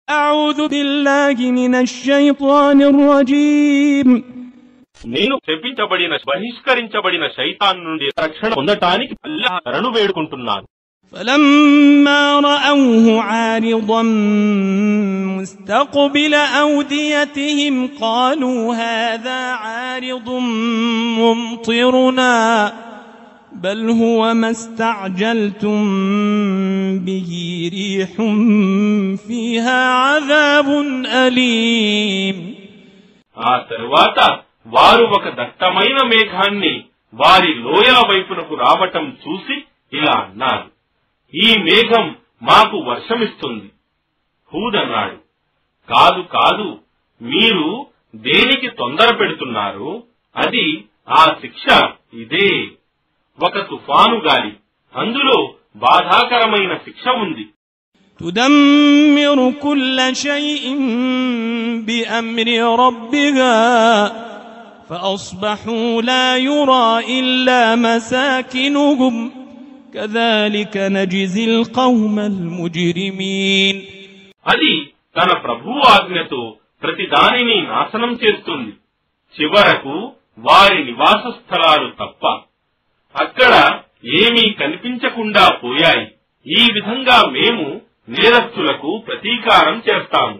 أعوذ بالله من الشيطان الرجيم నేను శపించబడిన బహిష్కరించబడిన శైతాన్ నుండి రక్షణ పొందటానికి అల్లాహ్ శరణు వేడుకుంటున్నాను. فلما رأوه عارضا مستقبل أوديتهم قالوا هذا عارض ممطرنا بل هو ما استعجلتم به ريح فيها عذاب أليم. ఆ తరువాత వారు ఒక దట్టమైన మేఘాన్ని వారి లోయల వైపునకు రావటం చూసి ఇలా అన్నారు, ఈ మేఘం మాకు వర్షమిస్తుంది. హూద్ అన్నాడు, కాదు కాదు, మీరు దేనికి తొందర పెడుతున్నారు, అది ఆ శిక్ష ఇదే, ఒక తుఫాను గాలి, అందులో బాధాకరమైన శిక్ష ఉంది. تدمر كل شيء بأمر ربها فأصبحوا لا يرى إلا مساكنهم كذلك نجزي القوم المجرمين. అది తన ప్రభువు ఆజ్ఞతో ప్రతి దానిని నాశనం చేస్తుంది, చివరకు వారి నివాస స్థలాలు తప్ప అక్కడ ఏమీ కనిపించకుండా పోయాయి. ఈ విధంగా మేము నేరస్తులకు ప్రతీకారం చేస్తాము.